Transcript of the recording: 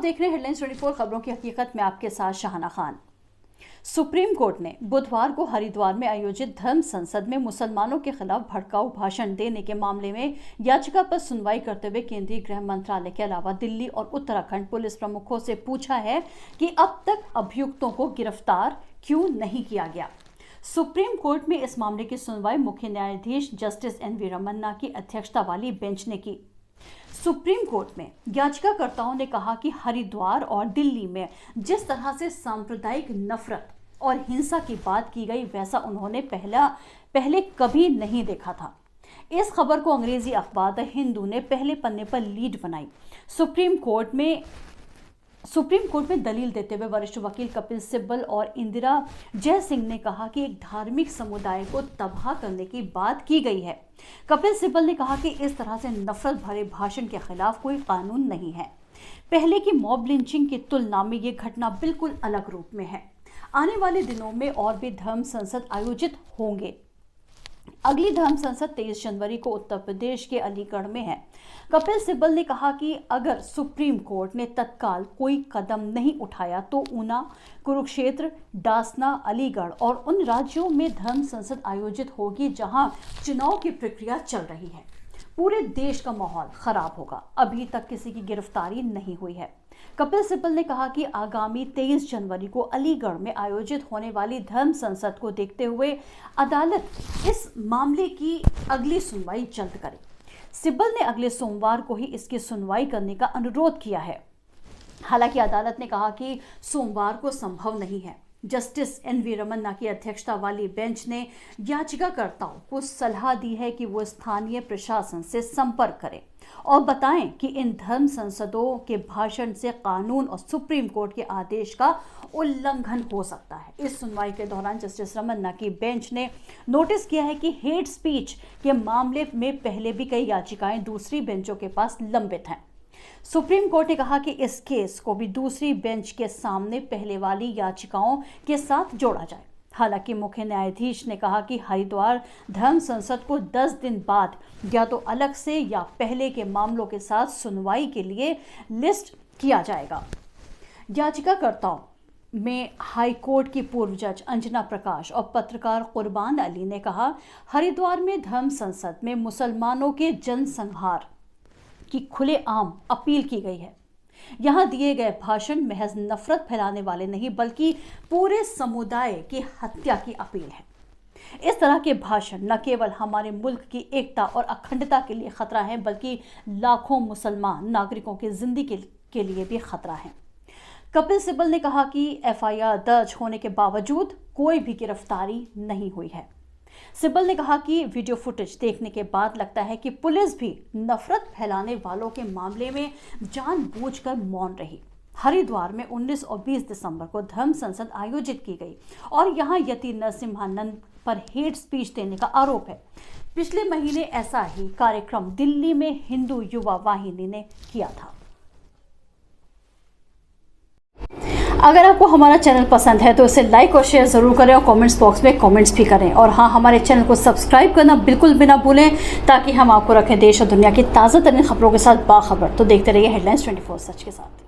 देख रहे हैं हेडलाइंस 24 खबरों की हकीकत में आपके साथ शाहना खान। सुप्रीम कोर्ट ने बुधवार को हरिद्वार में आयोजित धर्म संसद में मुसलमानों के खिलाफ भड़काऊ भाषण देने के मामले में याचिका पर सुनवाई करते हुए केंद्रीय गृह मंत्रालय के अलावा दिल्ली और उत्तराखंड पुलिस प्रमुखों से पूछा है कि अब तक अभियुक्तों को गिरफ्तार क्यों नहीं किया गया। सुप्रीम कोर्ट में इस मामले की सुनवाई मुख्य न्यायाधीश जस्टिस एन.वी. रमन्ना की अध्यक्षता वाली बेंच ने की। सुप्रीम कोर्ट में याचिकाकर्ताओं ने कहा कि हरिद्वार और दिल्ली में जिस तरह से सांप्रदायिक नफरत और हिंसा की बात की गई वैसा उन्होंने पहले कभी नहीं देखा था। इस खबर को अंग्रेजी अखबार द हिंदू ने पहले पन्ने पर लीड बनाई। सुप्रीम कोर्ट में दलील देते हुए वरिष्ठ वकील कपिल सिब्बल और इंदिरा जयसिंह ने कहा कि एक धार्मिक समुदाय को तबाह करने की बात की गई है। कपिल सिब्बल ने कहा कि इस तरह से नफरत भरे भाषण के खिलाफ कोई कानून नहीं है। पहले की मॉब लिंचिंग की तुलना में ये घटना बिल्कुल अलग रूप में है। आने वाले दिनों में और भी धर्म संसद आयोजित होंगे। अगली धर्म संसद 23 जनवरी को उत्तर प्रदेश के अलीगढ़ में है। कपिल सिब्बल ने कहा कि अगर सुप्रीम कोर्ट ने तत्काल कोई कदम नहीं उठाया तो ऊना, कुरुक्षेत्र, डासना, अलीगढ़ और उन राज्यों में धर्म संसद आयोजित होगी जहां चुनाव की प्रक्रिया चल रही है। पूरे देश का माहौल खराब होगा। अभी तक किसी की गिरफ्तारी नहीं हुई है। कपिल सिब्बल ने कहा कि आगामी 23 जनवरी को अलीगढ़ में आयोजित होने वाली धर्म संसद को देखते हुए अदालत इस मामले की अगली सुनवाई जल्द करे। सिब्बल ने अगले सोमवार को ही इसकी सुनवाई करने का अनुरोध किया है। हालांकि अदालत ने कहा कि सोमवार को संभव नहीं है। Justice NV. रमन्ना की अध्यक्षता वाली बेंच ने याचिकाकर्ताओं को सलाह दी है कि वो स्थानीय प्रशासन से संपर्क करें और बताएं कि इन धर्म संसदों के भाषण से कानून और सुप्रीम कोर्ट के आदेश का उल्लंघन हो सकता है। इस सुनवाई के दौरान जस्टिस रमन्ना की बेंच ने नोटिस किया है कि हेट स्पीच के मामले में पहले भी कई याचिकाएं दूसरी बेंचों के पास लंबित हैं। सुप्रीम कोर्ट ने कहा कि इस केस को भी दूसरी बेंच के सामने पहले वाली याचिकाओं के साथ जोड़ा जाए। हालांकि मुख्य न्यायाधीश ने कहा कि हरिद्वार धर्म संसद को 10 दिन बाद या तो अलग से या पहले के मामलों के साथ सुनवाई के लिए लिस्ट किया जाएगा। याचिकाकर्ताओं में हाई कोर्ट की पूर्व जज अंजना प्रकाश और पत्रकार कुर्बान अली ने कहा, हरिद्वार में धर्म संसद में मुसलमानों के जनसंहार की खुलेआम अपील की गई है। यहां दिए गए भाषण महज नफरत फैलाने वाले नहीं बल्कि पूरे समुदाय की हत्या की अपील है। इस तरह के भाषण न केवल हमारे मुल्क की एकता और अखंडता के लिए खतरा है बल्कि लाखों मुसलमान नागरिकों की जिंदगी के लिए भी खतरा है। कपिल सिब्बल ने कहा कि एफआईआर दर्ज होने के बावजूद कोई भी गिरफ्तारी नहीं हुई है। सिब्बल ने कहा कि वीडियो फुटेज देखने के बाद लगता है कि पुलिस भी नफरत फैलाने वालों के मामले में जानबूझकर मौन रही। हरिद्वार में 19 और 20 दिसंबर को धर्म संसद आयोजित की गई और यहां यति नरसिम्हानंद पर हेट स्पीच देने का आरोप है। पिछले महीने ऐसा ही कार्यक्रम दिल्ली में हिंदू युवा वाहिनी ने किया था। अगर आपको हमारा चैनल पसंद है तो इसे लाइक और शेयर जरूर करें और कमेंट्स बॉक्स में कमेंट्स भी करें। और हाँ, हमारे चैनल को सब्सक्राइब करना बिल्कुल भी ना भूलें ताकि हम आपको रखें देश और दुनिया की ताज़ा तरीन खबरों के साथ बाखबर। तो देखते रहिए हेडलाइंस 24 सच के साथ।